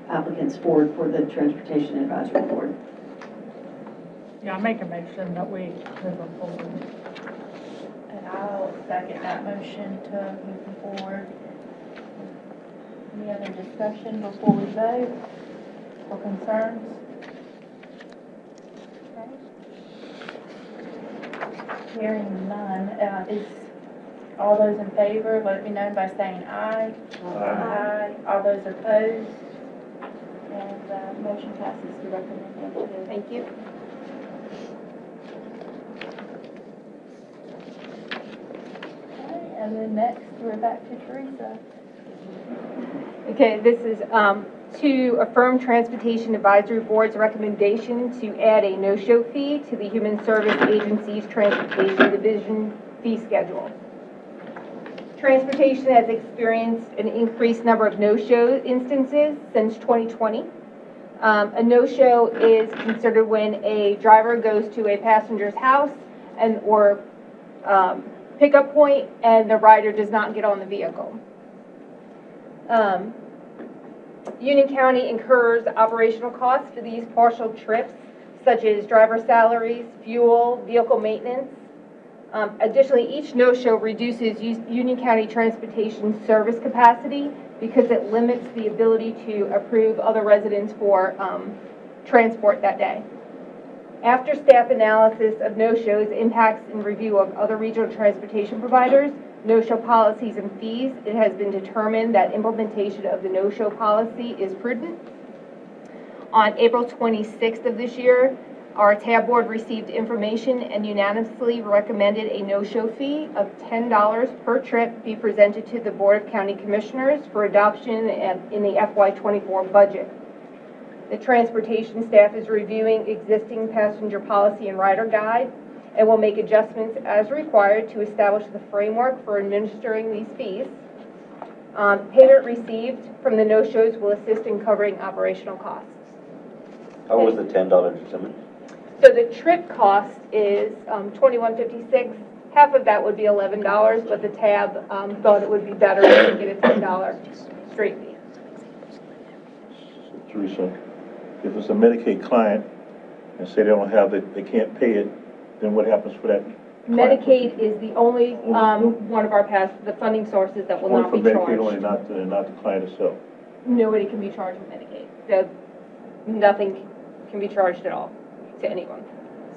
applicants forward for the Transportation Advisory Board? Yeah, I make a motion that we move them forward. And I'll second that motion to move them forward. Any other discussion before we vote or concerns? Okay. Hearing none, is all those in favor, let it be known by saying aye. Aye. All those opposed? And motion passes to recommend. Thank you. Okay, and then next, we're back to Teresa. Okay, this is to affirm Transportation Advisory Board's recommendation to add a no-show fee to the Human Service Agency's Transportation Division fee schedule. Transportation has experienced an increased number of no-show instances since 2020. A no-show is considered when a driver goes to a passenger's house or pickup point and the rider does not get on the vehicle. Union County incurs operational costs for these partial trips, such as driver salaries, fuel, vehicle maintenance. Additionally, each no-show reduces Union County transportation service capacity because it limits the ability to approve other residents for transport that day. After staff analysis of no-shows, impacts, and review of other regional transportation providers, no-show policies and fees, it has been determined that implementation of the no-show policy is prudent. On April 26th of this year, our TAB board received information and unanimously recommended a no-show fee of $10 per trip be presented to the Board of County Commissioners for adoption in the FY24 budget. The transportation staff is reviewing existing passenger policy and rider guide and will make adjustments as required to establish the framework for administering these fees. Payment received from the no-shows will assist in covering operational costs. How was the $10 determined? So the trip cost is $21.56. Half of that would be $11, but the TAB thought it would be better to get a $10 straight fee. So, Teresa, if it's a Medicaid client and say they don't have it, they can't pay it, then what happens for that? Medicaid is the only one of our the funding sources that will not be charged. Only for Medicaid, only not the client itself. Nobody can be charged with Medicaid. Nothing can be charged at all to anyone.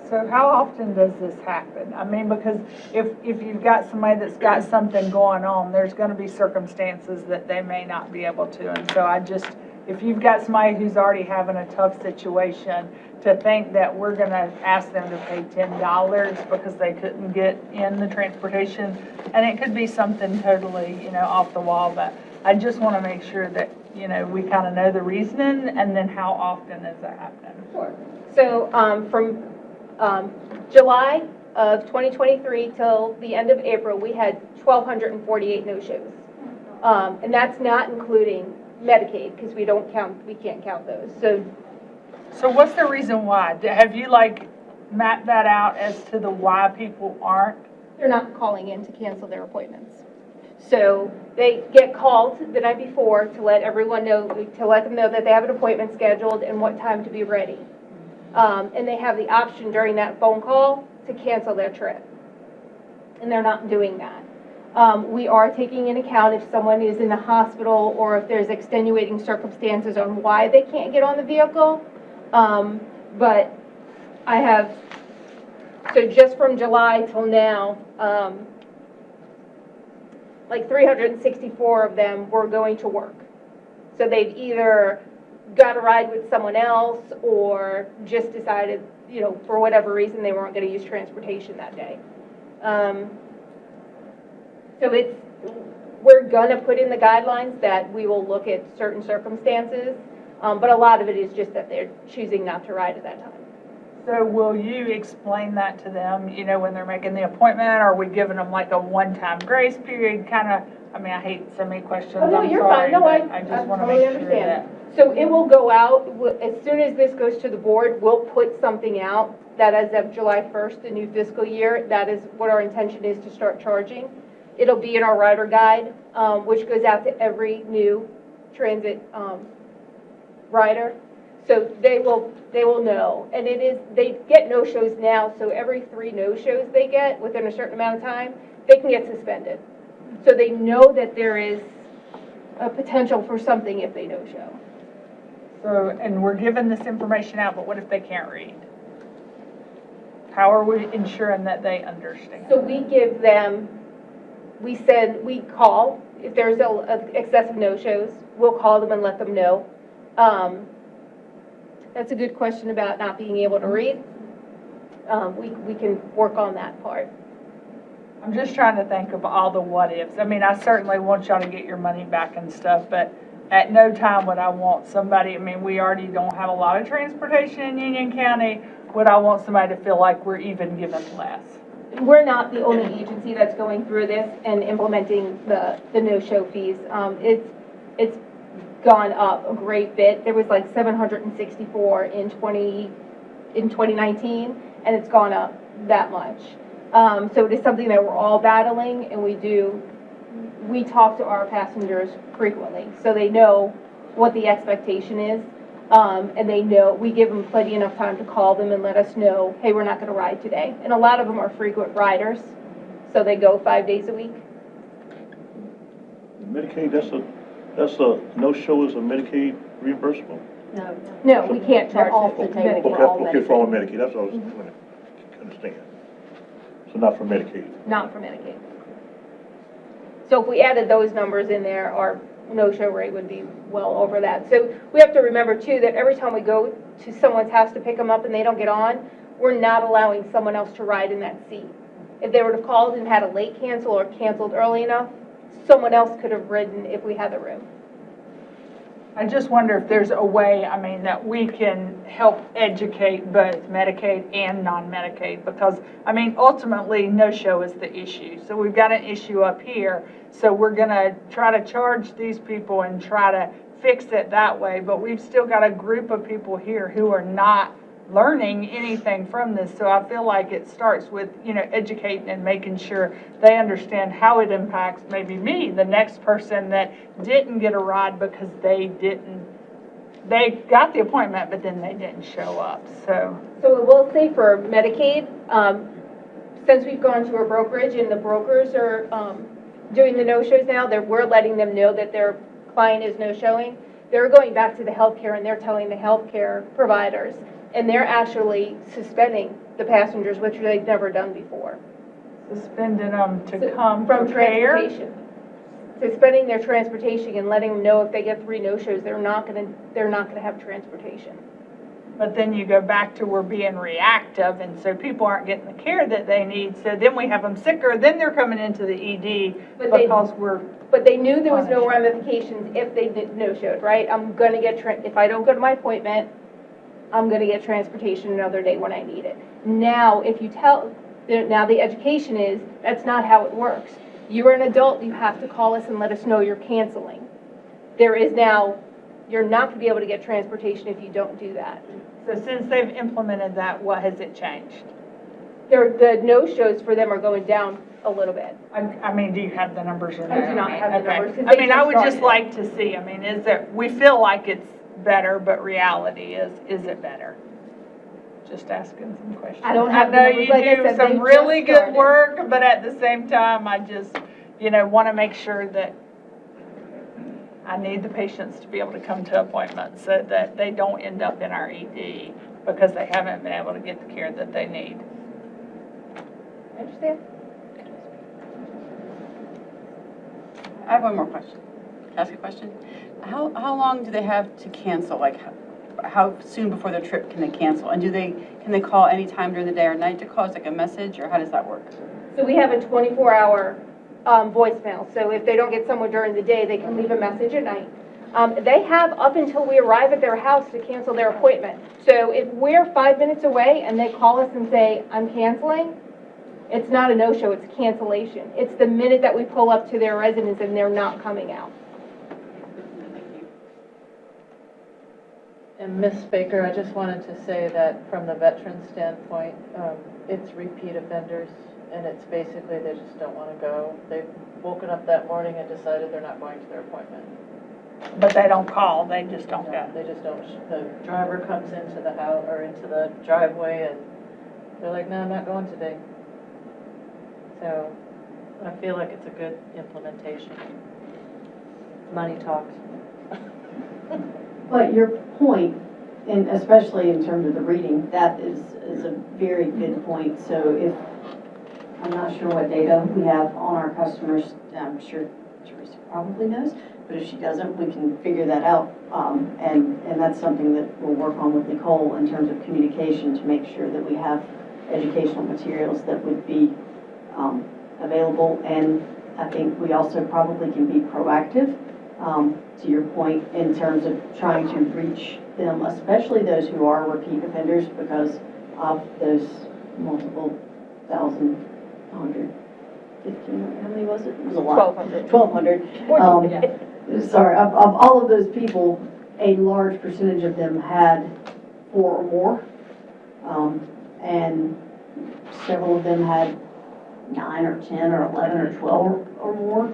So how often does this happen? I mean, because if you've got somebody that's got something going on, there's going to be circumstances that they may not be able to. And so I just if you've got somebody who's already having a tough situation, to think that we're gonna ask them to pay $10 because they couldn't get in the transportation, and it could be something totally, off the wall, but I just wanna make sure that, we kinda know the reasoning, and then how often is that happening? Sure. So, from, July of 2023 till the end of April, we had 1,248 no-shows. And that's not including Medicaid, because we can't count those. So what's the reason why? Have you mapped that out as to the why people aren't? They're not calling in to cancel their appointments. So they get called the night before to let everyone know, to let them know that they have an appointment scheduled and what time to be ready. And they have the option during that phone call to cancel their trip. And they're not doing that. We are taking into account if someone is in the hospital or if there's extenuating circumstances on why they can't get on the vehicle. But I have, so just from July till now, 364 of them were going to work. So they've either got a ride with someone else or just decided, for whatever reason, they weren't going to use transportation that day. So we're going to put in the guidelines that we will look at certain circumstances, but a lot of it is just that they're choosing not to ride at that time. So will you explain that to them, when they're making the appointment? Are we giving them a one-time grace period I hate so many questions. Oh, no, I'm you're sorry, fine. No, but I just want to totally make sure understand. that. So it will go out, as soon as this goes to the board, we'll put something out that as of July 1st, the new fiscal year, that is what our intention is to start charging. It'll be in our rider guide, which goes out to every new transit rider. So they will know. And they get no-shows now, so every 3 no-shows they get within a certain amount of time, they can get suspended. So they know that there is a potential for something if they no-show. So, and we're giving this information out, but what if they can't read? How are we ensuring that they understand? So we give them, we call, if there's excessive no-shows, we'll call them and let them know. That's a good question about not being able to read. We can work on that part. I'm just trying to think of all the what-ifs. I certainly want y'all to get your money back and stuff, but at no time would I want somebody, we already don't have a lot of transportation in Union County. Would I want somebody to feel like we're even giving less? We're not the only agency that's going through this and implementing the no-show fees. It's gone up a great bit. There was 764 in 2019, and it's gone up that much. So it is something that we're all battling, and we talk to our passengers frequently, so they know what the expectation is, and they know, we give them plenty enough time to call them and let us know, hey, we're not going to ride today. And a lot of them are frequent riders, so they go 5 days a week. Medicaid, that's a no-show is a Medicaid reimbursable? No, we can't charge off them. the table. Okay, for all Medicaid, that's what I was trying to understand. So not for Medicaid. Not for Medicaid. So if we added those numbers in there, our no-show rate would be well over that. So we have to remember, too, that every time we go to someone's house to pick them up and they don't get on, we're not allowing someone else to ride in that seat. If they would have called and had a late cancel or canceled early enough, someone else could have ridden if we had the room. I just wonder if there's a way, that we can help educate both Medicaid and non-Medicaid, because, ultimately, no-show is the issue. So we've got an issue up here, so we're gonna try to charge these people and try to fix it that way, but we've still got a group of people here who are not learning anything from this. So I feel like it starts with, educating and making sure they understand how it impacts maybe me, the next person that didn't get a ride because they got the appointment, but then they didn't show up. So I will say for Medicaid, since we've gone to a brokerage and the brokers are doing the no-shows now, we're letting them know that their client is no-showing. They're going back to the healthcare and they're telling the healthcare providers, and they're actually suspending the passengers, which they've never done before. suspending them to come From prepare. transportation. suspending their transportation and letting them know if they get 3 no-shows, they're not gonna have transportation. But then you go back to we're being reactive, and so people aren't getting the care that they need, so then we have them sicker, then they're coming into the ED because we're. But they knew there was no ramifications if they no-showed, right? I'm gonna get, if I don't go to my appointment, I'm gonna get transportation another day when I need it. Now, if you now the education is, that's not how it works. You're an adult, you have to call us and let us know you're canceling. There is now, you're not gonna be able to get transportation if you don't do that. So since they've implemented that, what has it changed? The no-shows for them are going down a little bit. I mean, do you have the numbers or no? I do not have the Okay. numbers, 'cause I they mean, just I would just started. like to see, I mean, is it, we feel like it's better, but reality is it better? Just asking some questions. I don't have the know numbers. you Like I do said, some they've really just good started. work, but at the same time, I just, want to make sure that I need the patients to be able to come to appointments so that they don't end up in our ED because they haven't been able to get the care that they need. I understand. I have one more question. Can I ask a question? How long do they have to cancel? Like, how soon before their trip can they cancel? And can they call any time during the day or night to call us, like a message, or how does that work? So we have a 24-hour voicemail. So if they don't get someone during the day, they can leave a message at night. They have up until we arrive at their house to cancel their appointment. So if we're 5 minutes away and they call us and say, I'm canceling, it's not a no-show, it's a cancellation. It's the minute that we pull up to their residence and they're not coming out. And Ms. Baker, I just wanted to say that from the veteran standpoint, it's repeat offenders, and it's basically they just don't want to go. They've woken up that morning and decided they're not going to their appointment. But they don't call, they just don't go. They just don't. The driver comes into the house or into the driveway, and they're like, no, I'm not going today. So I feel like it's a good implementation. Money talks. But your point, and especially in terms of the reading, that is a very good point. So if, I'm not sure what data we have on our customers, I'm sure Teresa probably knows, but if she doesn't, we can figure that out. And that's something that we'll work on with Nicole in terms of communication to make sure that we have educational materials that would be available. And I think we also probably can be proactive, to your point, in terms of trying to reach them, especially those who are repeat offenders, because of those multiple thousand, 115, how many was it? It was a lot. 1,200. Sorry, of all of those people, a large percentage of them had 4 or more, and several of them had 9 or 10 or 11 or 12 or more.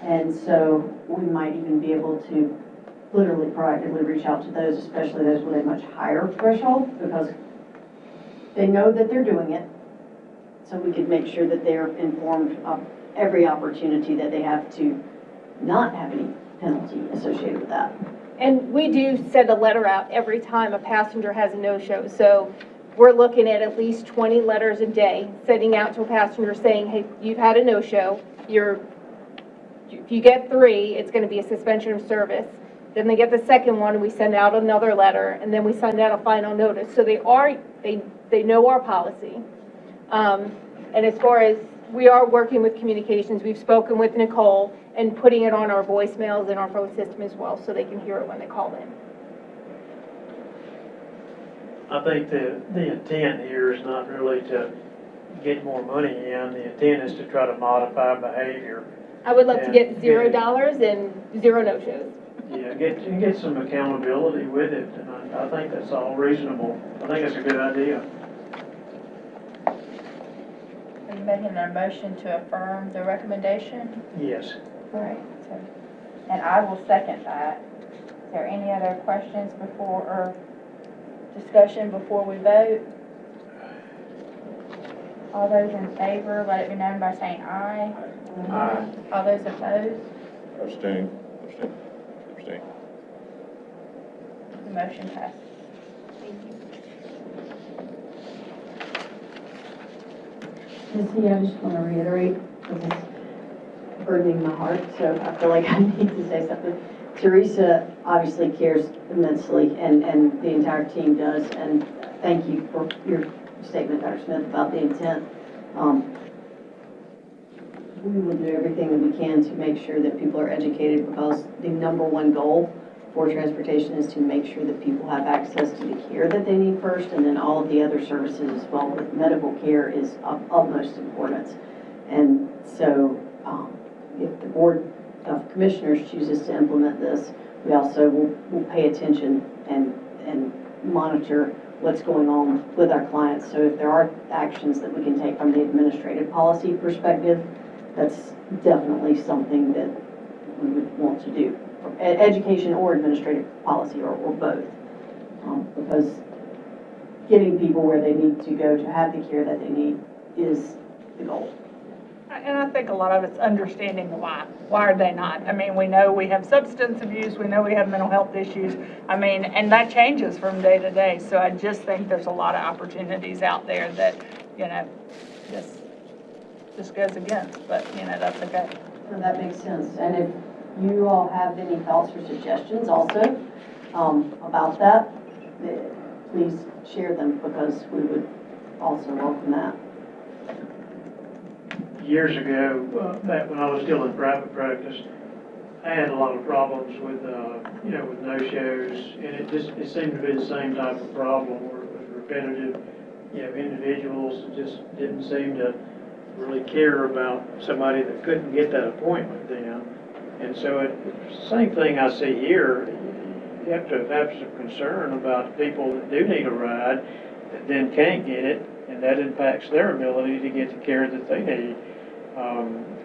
And so we might even be able to literally proactively reach out to those, especially those with a much higher threshold, because they know that they're doing it. So we could make sure that they're informed of every opportunity that they have to not have any penalty associated with that. And we do send a letter out every time a passenger has a no-show. So we're looking at least 20 letters a day, sending out to a passenger saying, hey, you've had a no-show. If you get 3, it's going to be a suspension of service. Then they get the second one, and we send out another letter, and then we send out a final notice. So they know our policy. And as far as we are working with communications, we've spoken with Nicole and putting it on our voicemails and our phone system as well, so they can hear it when they call in. I think the intent here is not really to get more money in. The intent is to try to modify behavior. I would love to get And $0 and 0 no-shows. Yeah, get some accountability with it, and I think that's all reasonable. I think that's a good idea. Are you making a motion to affirm the recommendation? Yes. All right. And I will second that. Is there any other questions or discussion before we vote? All those in favor, let it be known by saying aye. Aye. All those opposed, Abstain. the motion passes. Missy, I just want to reiterate, because burdening my heart, so I feel like I need to say something. Teresa obviously cares immensely, and the entire team does, and thank you for your statement, Dr. Smith, about the intent. We will do everything that we can to make sure that people are educated, because the number one goal for transportation is to make sure that people have access to the care that they need first, and then all of the other services as well. With medical care is of utmost importance. And so if the Board of Commissioners chooses to implement this, we also will pay attention and monitor what's going on with our clients. So if there are actions that we can take from the administrative policy perspective, that's definitely something that we would want to do. Education or administrative policy, or both. Because getting people where they need to go to have the care that they need is the goal. And I think a lot of it's understanding the why. Why are they not? I mean, we know we have substance abuse, we know we have mental health issues. I mean, and that changes from day to day. So I just think there's a lot of opportunities out there that, just goes against, but, that's okay. So that makes sense. And if you all have any thoughts or suggestions also about that, please share them, because we would also welcome that. Years ago, back when I was still in private practice, I had a lot of problems with, with no-shows, and it seemed to be the same type of problem, where it was repetitive, individuals that just didn't seem to really care about somebody that couldn't get that appointment then. And so it's the same thing I see here. You have to have some concern about people that do need a ride that then can't get it, and that impacts their ability to get the care that they need.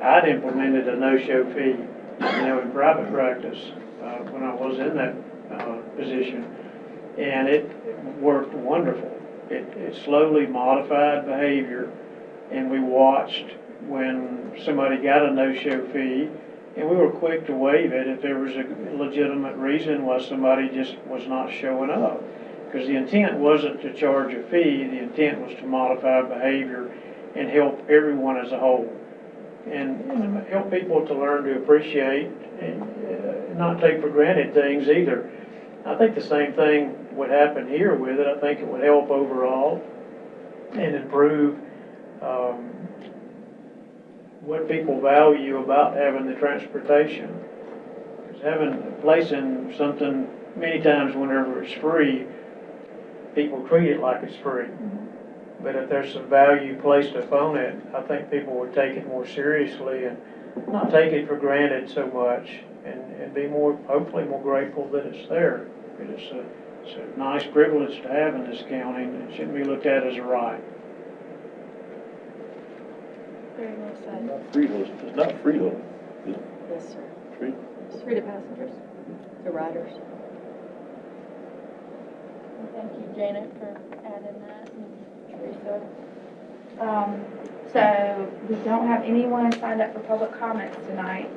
I'd implemented a no-show fee, in private practice when I was in that position, and it worked wonderful. It slowly modified behavior, and we watched when somebody got a no-show fee, and we were quick to waive it if there was a legitimate reason why somebody just was not showing up. Because the intent wasn't to charge a fee, the intent was to modify behavior and help everyone as a whole. And help people to learn to appreciate and not take for granted things either. I think the same thing would happen here with it. I think it would help overall and improve what people value about having the transportation. Because placing something many times whenever it's free, people treat it like it's free. But if there's some value placed upon it, I think people would take it more seriously and not take it for granted so much, and be hopefully more grateful that it's there. It's a nice privilege to have in this county, and it shouldn't be looked at as a right. Very well said. It's not free though. Yes, sir. Free? It's free to passengers. The riders. Thank you, Janet, for adding that, and Teresa. So we don't have anyone signed up for public comments tonight,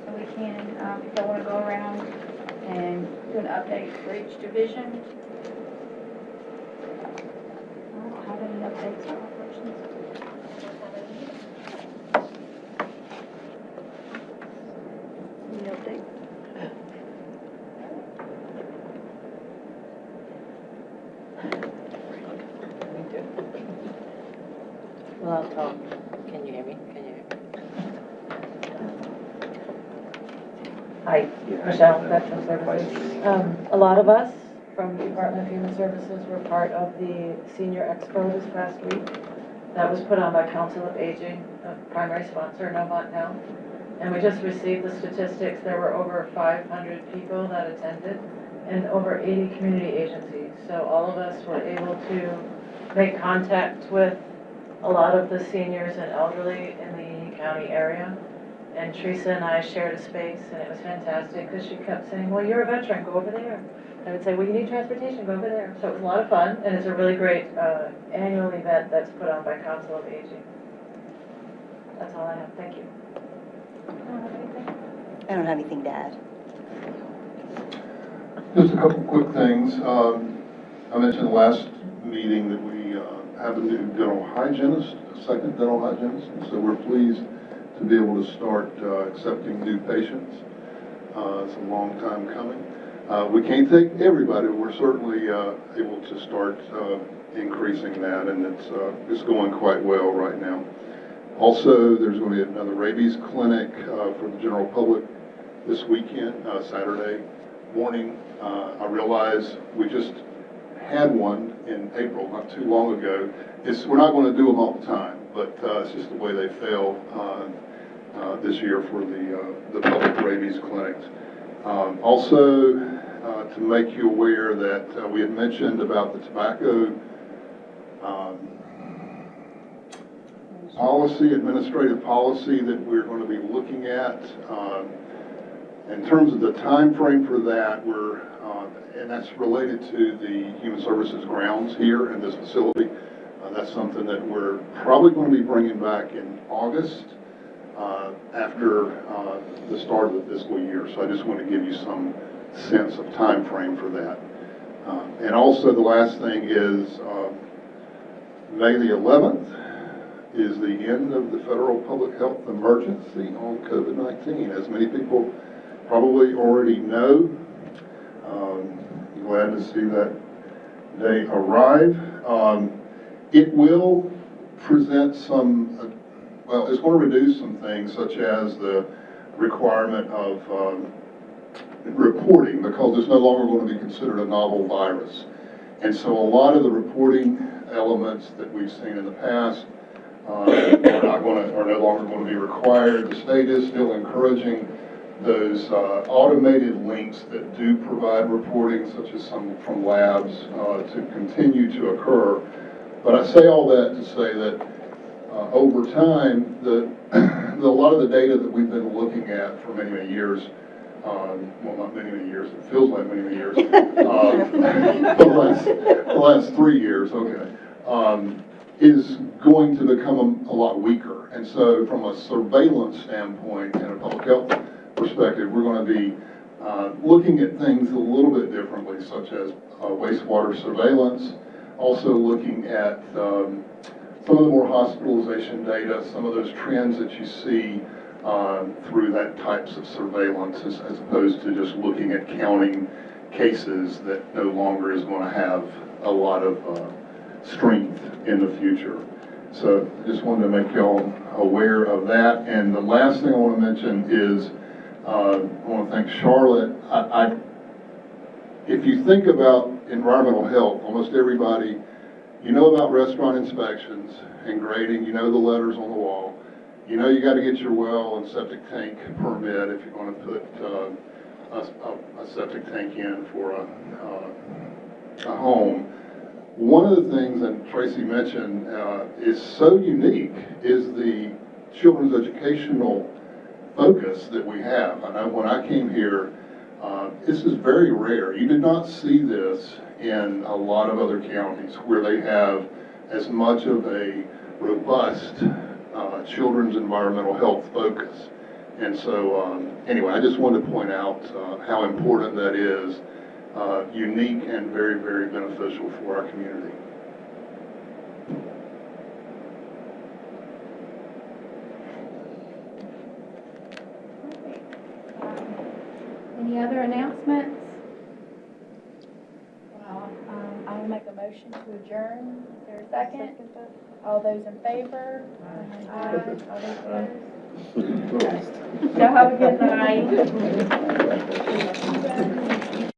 so we can, if I want to go around and do an update for each division. I don't have any updates or questions. Any update? Well, I'll talk. Can you hear me? Can you hear me? Hi, Michelle, Veteran Services. A lot of us from the Department of Human Services were part of the Senior Expo this past week. That was put on by Council of Aging, the primary sponsor, Novant Health. And we just received the statistics. There were over 500 people that attended and over 80 community agencies. So all of us were able to make contact with a lot of the seniors and elderly in the Union County area. And Teresa and I shared a space, and it was fantastic because she kept saying, well, you're a veteran, go over there. I would say, well, you need transportation, go over there. So it was a lot of fun, and it's a really great annual event that's put on by Council of Aging. That's all I have. Thank you. I don't have anything to add. Just a couple quick things. I mentioned last meeting that we have a new dental hygienist, a second dental hygienist, and so we're pleased to be able to start accepting new patients. It's a long time coming. We can't take everybody, but we're certainly able to start increasing that, and it's going quite well right now. Also, there's going to be another rabies clinic for the general public this weekend, Saturday morning. I realize we just had one in April, not too long ago. We're not going to do them all the time, but it's just the way they fell this year for the public rabies clinics. Also, to make you aware that we had mentioned about the tobacco policy, administrative policy that we're going to be looking at. In terms of the time frame for that, and that's related to the Human Services grounds here in this facility. That's something that we're probably going to be bringing back in August after the start of the fiscal year. So I just want to give you some sense of time frame for that. And also the last thing is May the 11th is the end of the federal public health emergency on COVID-19. As many people probably already know, glad to see that day arrive. It will present some, well, it's going to reduce some things such as the requirement of reporting, because it's no longer going to be considered a novel virus. And so a lot of the reporting elements that we've seen in the past are no longer going to be required. The state is still encouraging those automated links that do provide reporting, such as some from labs, to continue to occur. But I say all that to say that over time, a lot of the data that we've been looking at for many, many years, well, not many, many years, it feels like many, many years, the last 3 years, okay, is going to become a lot weaker. And so from a surveillance standpoint and a public health perspective, we're going to be looking at things a little bit differently, such as wastewater surveillance, also looking at some of the more hospitalization data, some of those trends that you see through that types of surveillance, as opposed to just looking at counting cases that no longer is going to have a lot of strength in the future. So I just wanted to make y'all aware of that. And the last thing I want to mention is I want to thank Charlotte. If you think about environmental health, almost everybody, you know about restaurant inspections and grading, you know the letters on the wall, you know you got to get your well and septic tank permit if you're going to put a septic tank in for a home. One of the things that Tracy mentioned is so unique is the children's educational focus that we have. I know when I came here, this is very rare. You did not see this in a lot of other counties where they have as much of a robust children's environmental health focus. And so, anyway, I just wanted to point out how important that is, unique and very, very beneficial for our community. Any other announcements? Well, I will make a motion to adjourn. Is there a second? All those in favor? Aye. All those opposed? So have a good night.